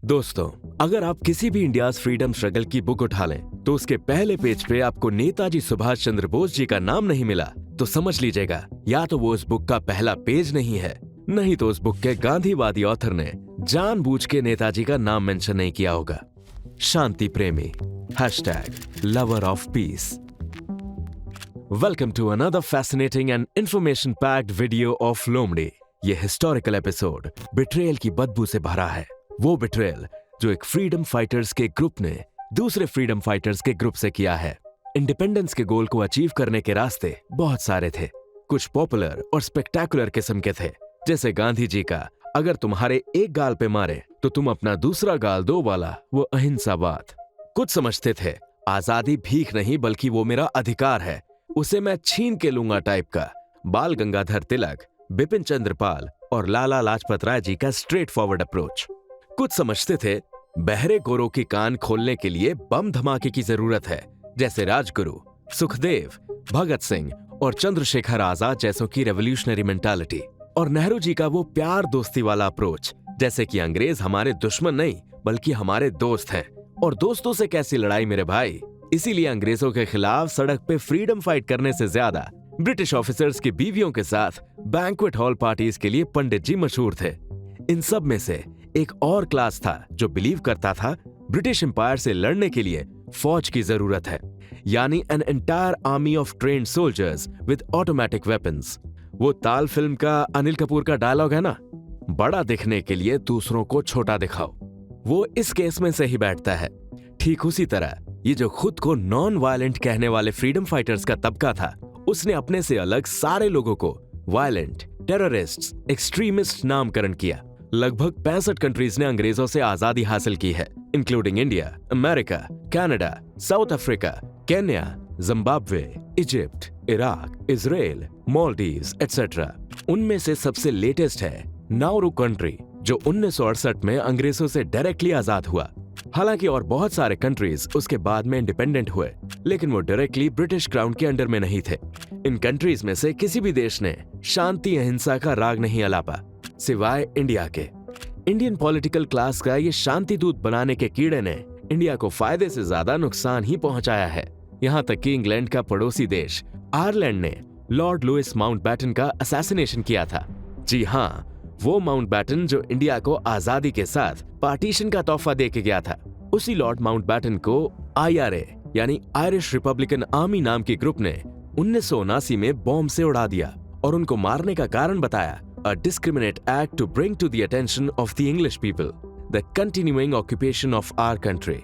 दोस्तों, अगर आप किसी भी इंडियाज फ्रीडम स्ट्रगल की बुक उठा लें तो उसके पहले पेज पे आपको नेताजी सुभाष चंद्र बोस जी का नाम नहीं मिला तो समझ लीजिएगा या तो वो उस बुक का पहला पेज नहीं है, नहीं तो उस बुक के गांधीवादी ऑथर ने जानबूझ के नेताजी का नाम मेंशन नहीं किया होगा। शांति प्रेमी #lover of peace. Welcome to another fascinating and information packed video of लोमड़ी। ये हिस्टोरिकल एपिसोड बिट्रेयल की बदबू से भरा है। वो बिट्रेयल जो एक फ्रीडम फाइटर्स के ग्रुप ने दूसरे फ्रीडम फाइटर्स के ग्रुप से किया है। इंडिपेंडेंस के गोल को अचीव करने के रास्ते बहुत सारे थे। कुछ पॉपुलर और स्पेक्टेकुलर किस्म के थे, जैसे गांधी जी का अगर तुम्हारे एक गाल पे मारे तो तुम अपना दूसरा गाल दो वाला वो अहिंसावाद। कुछ समझते थे आजादी भीख नहीं बल्कि वो मेरा अधिकार है, उसे मैं छीन के लूंगा टाइप का बाल गंगाधर तिलक, बिपिन चंद्र पाल और लाला लाजपत राय जी का स्ट्रेट फॉरवर्ड अप्रोच। कुछ समझते थे बहरे गोरों की कान खोलने के लिए बम धमाके की जरूरत है, जैसे राजगुरु, सुखदेव, भगत सिंह और चंद्रशेखर आजाद जैसों की रेवोल्यूशनरी मेंटालिटी। और नेहरू जी का वो प्यार दोस्ती वाला अप्रोच, जैसे कि अंग्रेज हमारे दुश्मन नहीं बल्कि हमारे दोस्त हैं और दोस्तों से कैसी लड़ाई मेरे भाई। इसीलिए अंग्रेजों के खिलाफ सड़क पे फ्रीडम फाइट करने से ज्यादा ब्रिटिश ऑफिसर्स की बीवियों के साथ बैंक्वेट हॉल पार्टीज के लिए पंडित जी मशहूर थे। इन सब में से एक और क्लास था जो बिलीव करता था ब्रिटिश एम्पायर से लड़ने के लिए फौज की जरूरत है, यानी an entire army of trained soldiers with automatic weapons. वो ताल फिल्म का अनिल कपूर का डायलॉग है ना, बड़ा दिखने के लिए दूसरों को छोटा दिखाओ, वो इस केस में से ही बैठता है। ठीक उसी तरह ये जो खुद को नॉन वायलेंट कहने वाले फ्रीडम फाइटर्स का तबका था, उसने अपने से अलग सारे लोगों को वायलेंट, टेररिस्ट्स, एक्सट्रीमिस्ट नामकरण किया। लगभग 65 कंट्रीज ने अंग्रेजों से आजादी हासिल की है, including India, America, Canada, south Africa, Kenya, Zimbabwe, Egypt, Iraq, Israel, Maldives etcetera. उनमें से सबसे लेटेस्ट है नाउरू कंट्री, जो 1968 में अंग्रेजों से डायरेक्टली आजाद हुआ। हालांकि और बहुत सारे कंट्रीज उसके बाद में इंडिपेंडेंट हुए, लेकिन वो डायरेक्टली ब्रिटिश क्राउन के अंडर में नहीं थे। इन कंट्रीज में से किसी भी देश ने शांति अहिंसा का राग नहीं अलापा, सिवाय इंडिया के। इंडियन पॉलिटिकल क्लास का ये शांति दूत बनाने के कीड़े ने इंडिया को फायदे से ज्यादा नुकसान ही पहुंचाया है। यहाँ तक कि इंग्लैंड का पड़ोसी देश आयरलैंड ने लॉर्ड लुइस माउंटबेटन का असैसिनेशन किया था। जी हाँ, वो माउंटबेटन जो इंडिया को आजादी के साथ पार्टीशन का तोहफा दे के गया था। उसी लॉर्ड माउंटबेटन को IRA यानी आयरिश रिपब्लिकन आर्मी नाम के ग्रुप ने 1979 में बॉम्ब से उड़ा दिया और उनको मारने का कारण बताया A discriminate act to bring to the attention of the English people the continuing occupation of our country।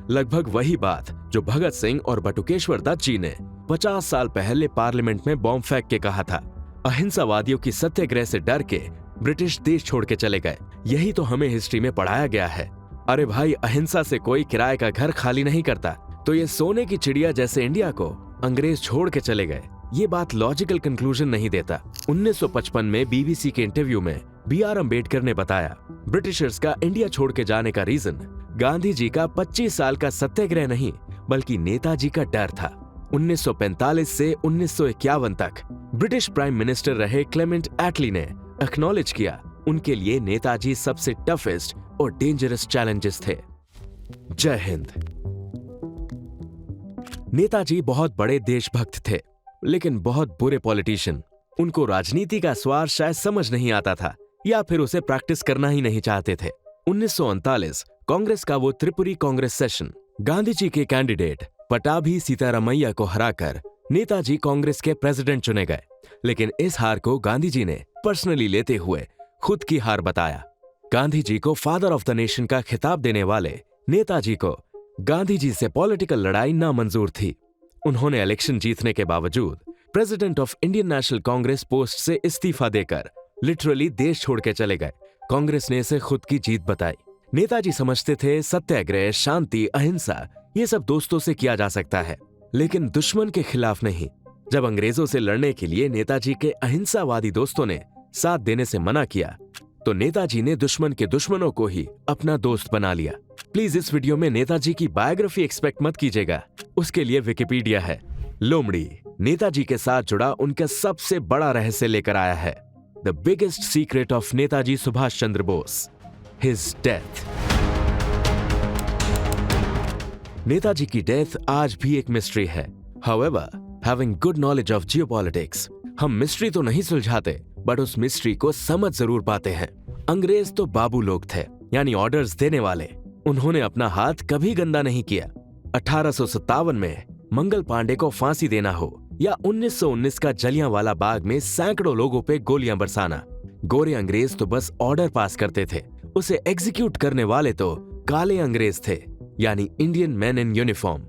लगभग वही बात जो भगत सिंह और बटुकेश्वर दत्त जी ने 50 साल पहले पार्लियामेंट में बॉम्ब फेंक के कहा था। अहिंसावादियों की सत्याग्रह से डर के ब्रिटिश देश छोड़ के चले गए। यही तो हमें हिस्ट्री में पढ़ाया गया है। अरे भाई, अहिंसा से कोई किराए का घर खाली नहीं करता, तो ये सोने की चिड़िया जैसे इंडिया को अंग्रेज छोड़ के चले गए, ये बात लॉजिकल कंक्लूजन नहीं देता। 1955 में BBC के इंटरव्यू में BR अम्बेडकर ने बताया ब्रिटिशर्स का इंडिया छोड़ के जाने का रीजन गांधी जी का 25 साल का सत्याग्रह नहीं बल्कि नेताजी का डर था। 1945 से 1951 तक ब्रिटिश प्राइम मिनिस्टर रहे क्लेमेंट एटली ने एक्नॉलेज किया उनके लिए नेताजी सबसे टफेस्ट और डेंजरस चैलेंजेस थे। जय हिंद। नेताजी बहुत बड़े देशभक्त थे, लेकिन बहुत बुरे पॉलिटिशियन। उनको राजनीति का स्वार शायद समझ नहीं आता था या फिर उसे प्रैक्टिस करना ही नहीं चाहते थे। 1939 कांग्रेस का वो त्रिपुरी कांग्रेस सेशन, गांधी जी के कैंडिडेट पटाभी सीतारामैया को हराकर नेताजी कांग्रेस के प्रेसिडेंट चुने गए। लेकिन इस हार को गांधी जी ने पर्सनली लेते हुए खुद की हार बताया। गांधी जी को फादर ऑफ द नेशन का खिताब देने वाले नेताजी को गांधी जी से पॉलिटिकल लड़ाई नामंजूर थी। उन्होंने इलेक्शन जीतने के बावजूद president of Indian national Congress post से इस्तीफा देकर लिटरली देश छोड़ के चले गए। कांग्रेस ने इसे खुद की जीत बताई। नेताजी समझते थे सत्याग्रह, शांति, अहिंसा ये सब दोस्तों से किया जा सकता है, लेकिन दुश्मन के खिलाफ नहीं। जब अंग्रेजों से लड़ने के लिए नेताजी के अहिंसावादी दोस्तों ने साथ देने से मना किया तो नेताजी ने दुश्मन के दुश्मनों को ही अपना दोस्त बना लिया। प्लीज इस वीडियो में नेताजी की बायोग्राफी एक्सपेक्ट मत कीजिएगा, उसके लिए विकिपीडिया है। लोमड़ी नेताजी के साथ जुड़ा उनका सबसे बड़ा रहस्य लेकर आया है। The biggest secret of Netaji Subhash Chandra Bose, his death. Netaji की डेथ आज भी एक मिस्ट्री है। However, having good knowledge of geopolitics, हम मिस्ट्री तो नहीं सुलझाते, बट उस मिस्ट्री को समझ जरूर पाते हैं। अंग्रेज तो बाबू लोग थे, यानी ऑर्डर्स देने वाले। उन्होंने अपना हाथ कभी गंदा नहीं किया। 1857 में मंगल पांडे को फांसी देना हो या 1919 का जलियांवाला बाग में सैकड़ों लोगों पे गोलियां बरसाना, गोरे अंग्रेज तो बस ऑर्डर पास करते थे, उसे एग्जीक्यूट करने वाले तो काले अंग्रेज थे, यानी इंडियन मैन इन यूनिफॉर्म।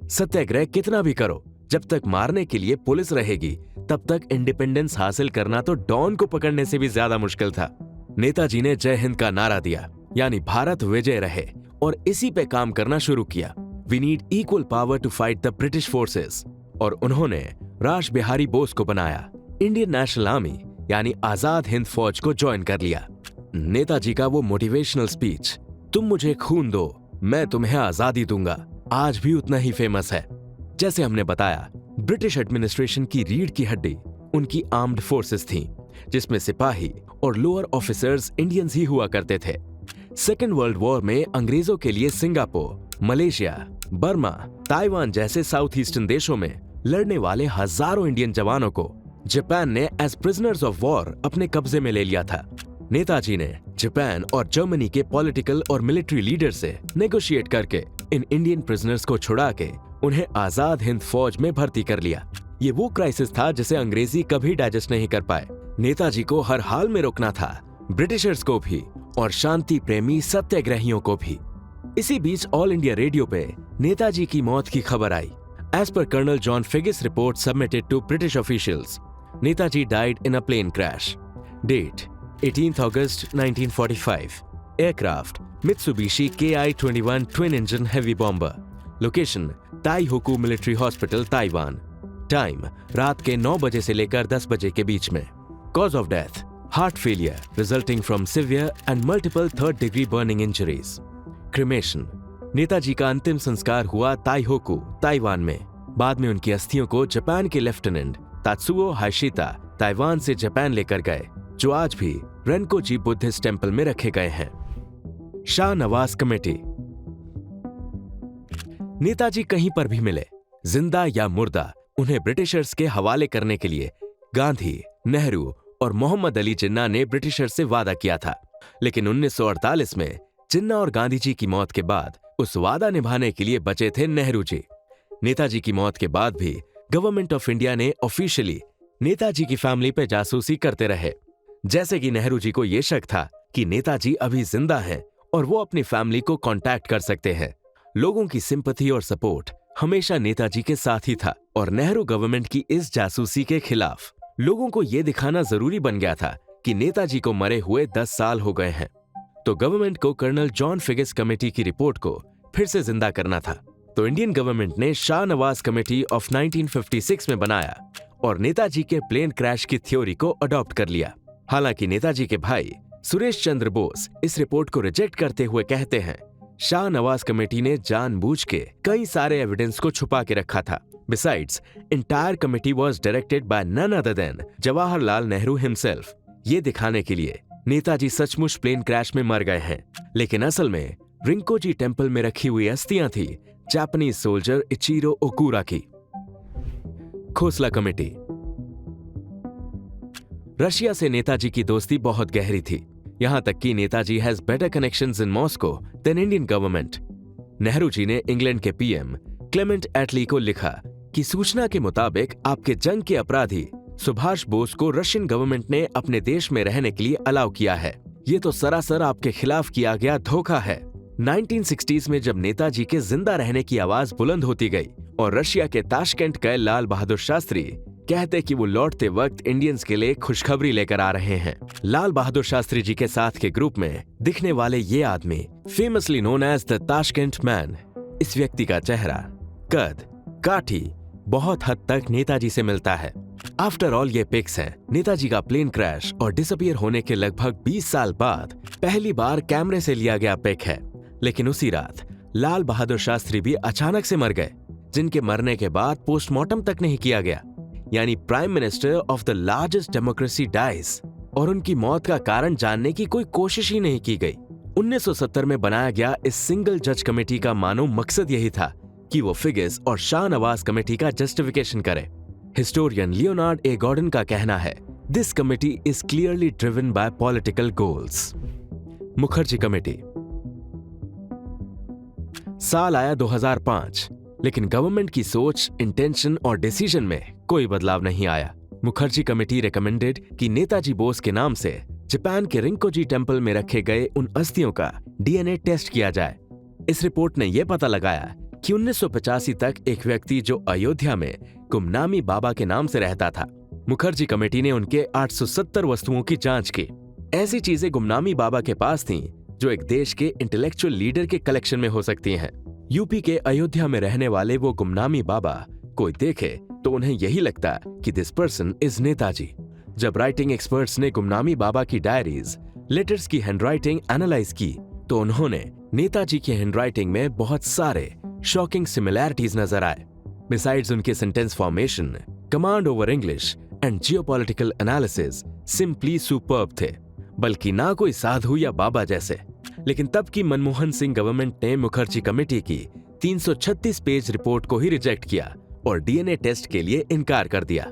सत्याग्रह कितना भी करो, जब तक मारने के लिए पुलिस रहेगी तब तक इंडिपेंडेंस हासिल करना तो डॉन को पकड़ने से भी ज्यादा मुश्किल था। नेताजी ने जय हिंद का नारा दिया, यानी भारत विजय रहे, और इसी पे काम करना शुरू किया। We need equal power to fight the British forces. और उन्होंने रास बिहारी बोस को बनाया, इंडियन नेशनल आर्मी यानी आजाद हिंद फौज को ज्वाइन कर लिया। नेताजी का वो मोटिवेशनल स्पीच, तुम मुझे खून दो मैं तुम्हें आजादी दूंगा, आज भी उतना ही फेमस है। जैसे हमने बताया, ब्रिटिश एडमिनिस्ट्रेशन की रीढ़ की हड्डी उनकी आर्म्ड फोर्सेस थीं, जिसमें सिपाही और लोअर ऑफिसर्स इंडियंस ही हुआ करते थे। सेकेंड वर्ल्ड वॉर में अंग्रेजों के लिए सिंगापुर, मलेशिया, बर्मा, ताइवान जैसे साउथ ईस्टर्न देशों में लड़ने वाले हजारों इंडियन जवानों को जापान ने एज प्रिजनर्स ऑफ वॉर अपने कब्जे में ले लिया था। नेताजी ने जापान और जर्मनी के पॉलिटिकल और मिलिट्री लीडर से नेगोशिएट करके इन इंडियन प्रिजनर्स को छुड़ा के उन्हें आजाद हिंद फौज में भर्ती कर लिया। ये वो क्राइसिस था जिसे अंग्रेजी कभी डाइजेस्ट नहीं कर पाए। नेताजी को हर हाल में रोकना था, ब्रिटिशर्स को भी और शांति प्रेमी सत्याग्रहियों को भी। इसी बीच ऑल इंडिया रेडियो पे नेताजी की मौत की खबर आई। As per colonel John Figgis report submitted to British officials, Netaji died in a plane crash. Date 18 August 1945। Aircraft Mitsubishi KI-21 twin engine heavy bomber. Location Taihoku military hospital, Taiwan. Time रात के 9 बजे से लेकर 10 बजे के बीच में। Cause of death heart failure resulting from severe and multiple 3rd degree burning injuries. Cremation Netaji का अंतिम संस्कार हुआ ताइहोकू, ताइवान में। बाद में उनकी अस्थियों को जापान के लेफ्टिनेंट तात्सुओ हाशिता ताइवान से जापान लेकर गए, जो आज भी रेनकोजी बुद्धिस्ट टेम्पल में रखे गए हैं। शाह नवाज कमेटी। नेताजी कहीं पर भी मिले, जिंदा या मुर्दा, उन्हें ब्रिटिशर्स के हवाले करने के लिए गांधी, नेहरू और मोहम्मद अली जिन्ना ने ब्रिटिशर्स से वादा किया था। लेकिन 1948 में जिन्ना और गांधी जी की मौत के बाद उस वादा निभाने के लिए बचे थे नेहरू जी। नेताजी की मौत के बाद भी गवर्नमेंट ऑफ इंडिया ने ऑफिशियली नेताजी की फैमिली पे जासूसी करते रहे, जैसे कि नेहरू जी को यह शक था कि नेताजी अभी जिंदा हैं और वो अपनी फैमिली को कांटेक्ट कर सकते हैं। लोगों की सिंपैथी और सपोर्ट हमेशा नेताजी के साथ ही था और नेहरू गवर्नमेंट की इस जासूसी के खिलाफ लोगों को यह दिखाना जरूरी बन गया था कि नेताजी को मरे हुए 10 साल हो गए हैं। तो गवर्नमेंट को कर्नल जॉन फिगिस कमेटी की रिपोर्ट को फिर से जिंदा करना था। तो इंडियन गवर्नमेंट ने शाह नवाज कमेटी ऑफ 1956 में बनाया और नेताजी के प्लेन क्रैश की थ्योरी को अडॉप्ट कर लिया। हालांकि नेताजी के भाई सुरेश चंद्र बोस इस रिपोर्ट को रिजेक्ट करते हुए कहते हैं, शाह नवाज कमेटी ने जानबूझ के कई सारे एविडेंस को छुपा के रखा था। Besides, entire committee was directed by none other than Jawaharlal Nehru himself, ये दिखाने के लिए नेताजी सचमुच प्लेन क्रैश में मर गए हैं, लेकिन असल में रिंकोजी टेम्पल में रखी हुई अस्थियां थी जापानीज सोल्जर इचिरो ओकुरा की। खोसला कमेटी। रशिया से नेताजी की दोस्ती बहुत गहरी थी, यहां तक कि Netaji has better connections in Moscow than Indian government. Nehru ji ने इंग्लैंड के पीएम क्लेमेंट एटली को लिखा कि सूचना के मुताबिक आपके जंग के अपराधी सुभाष बोस को रशियन गवर्नमेंट ने अपने देश में रहने के लिए अलाउ किया है। ये तो सरासर आपके खिलाफ किया गया धोखा है। 1960s में जब नेताजी के जिंदा रहने की आवाज बुलंद होती गई और रशिया के ताशकेंट गए लाल बहादुर शास्त्री कहते कि वो लौटते वक्त इंडियंस के लिए खुशखबरी लेकर आ रहे हैं। लाल बहादुर शास्त्री जी के साथ के ग्रुप में दिखने वाले ये आदमी, famously known as the Tashkent man, इस व्यक्ति का चेहरा, कद, काठी बहुत हद तक नेताजी से मिलता है। आफ्टर ऑल ये पिक्स हैं नेताजी का प्लेन क्रैश और डिसअपीयर होने के लगभग 20 साल बाद पहली बार कैमरे से लिया गया पिक है। लेकिन उसी रात लाल बहादुर शास्त्री भी अचानक से मर गए, जिनके मरने के बाद पोस्टमार्टम तक नहीं किया गया, यानी prime minister of the largest democracy dies, और उनकी मौत का कारण जानने की कोई कोशिश ही नहीं की गई। 1970 में बनाया गया इस सिंगल जज कमेटी का मानो मकसद यही था कि वो फिगिस और शाहनवाज कमेटी का जस्टिफिकेशन करे। हिस्टोरियन लियोनार्ड ए गॉर्डन का कहना है, this committee is clearly driven by political goals. Mukherjee committee. साल आया 2005, लेकिन गवर्नमेंट की सोच, इंटेंशन और डिसीजन में कोई बदलाव नहीं आया। मुखर्जी कमेटी रिकमेंडेड कि नेताजी बोस के नाम से जापान के रिंकोजी टेम्पल में रखे गए उन अस्थियों का डीएनए टेस्ट किया जाए। इस रिपोर्ट ने यह पता लगाया कि 1985 तक एक व्यक्ति जो अयोध्या में गुमनामी बाबा के नाम से रहता था। मुखर्जी कमेटी ने उनके 870 वस्तुओं की जांच की। ऐसी चीजें गुमनामी बाबा के पास थीं जो एक देश के इंटेलेक्चुअल लीडर के कलेक्शन में हो सकती हैं। यूपी के अयोध्या में रहने वाले वो गुमनामी बाबा कोई देखे तो उन्हें यही लगता कि दिस पर्सन इज नेताजी। जब राइटिंग एक्सपर्ट्स ने गुमनामी बाबा की डायरीज, लेटर्स की हैंडराइटिंग एनालाइज की तो उन्होंने नेताजी की हैंडराइटिंग में बहुत सारे शॉकिंग सिमिलैरिटीज नजर आए। बिसाइड्स उनके sentence formation, command over English and geopolitical analysis simply superb थे, बल्कि ना कोई साधु या बाबा जैसे। लेकिन तब की मनमोहन सिंह गवर्नमेंट ने मुखर्जी कमेटी की 336 पेज रिपोर्ट को ही रिजेक्ट किया और डीएनए टेस्ट के लिए इनकार कर दिया।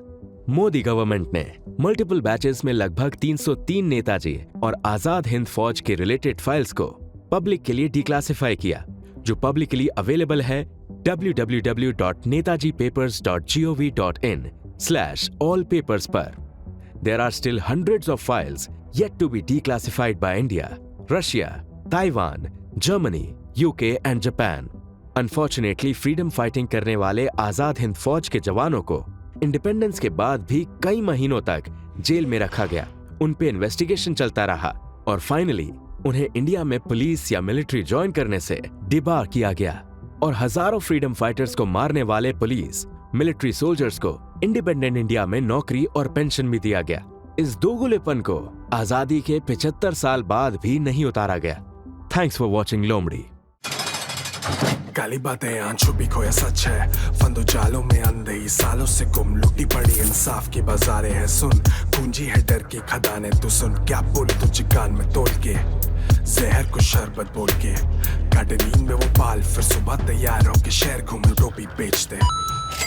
मोदी गवर्नमेंट ने मल्टीपल बैचेस में लगभग 303 नेताजी और आजाद हिंद फौज के रिलेटेड फाइल्स को पब्लिक के लिए डिक्लासिफाई किया, जो पब्लिकली अवेलेबल है www.netajipapers.gov.in/allpapers पर। There are still hundreds of files yet to be declassified by India, Russia, Taiwan, Germany, UK and Japan. Unfortunately, freedom fighting करने वाले आजाद हिंद फौज के जवानों को इंडिपेंडेंस के बाद भी कई महीनों तक जेल में रखा गया। उन पे इन्वेस्टिगेशन चलता रहा और फाइनली उन्हें इंडिया में पुलिस या मिलिट्री ज्वाइन करने से डिबार किया गया और हजारों फ्रीडम फाइटर्स को मारने वाले पुलिस, मिलिट्री सोल्जर्स को इंडिपेंडेंट इंडिया में नौकरी और पेंशन भी दिया गया। इस दोगुलेपन को आजादी के 75 साल बाद भी नहीं उतारा गया। थैंक्स फॉर वॉचिंग लोमड़ी। काली बातें आंचो भी खोया सच है, फंदो जालों में अंधे सालों से गुम, लुटी पड़ी इंसाफ की बाजारें हैं सुन, पूंजी है डर की खदाने तू सुन, क्या बोले तुझे कान में तोड़ के, जहर को शरबत बोल के, काटे नींद में वो बाल, फिर सुबह तैयार होके शहर घूमे टोपी बेचते।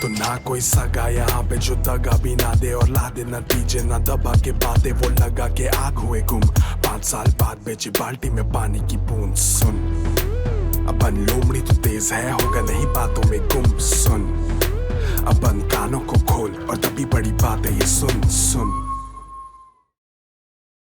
तो ना कोई सगा यहाँ पे जो दगा भी ना दे और ला दे नतीजे ना दबा के बातें, वो लगा के आग हुए गुम, 5 साल बाद बेची बाल्टी में पानी की बूंद सुन। अपन लोमड़ी तो तेज है, होगा नहीं बातों में गुम सुन, अपन कानों को खोल और तभी बड़ी बातें ये सुन सुन।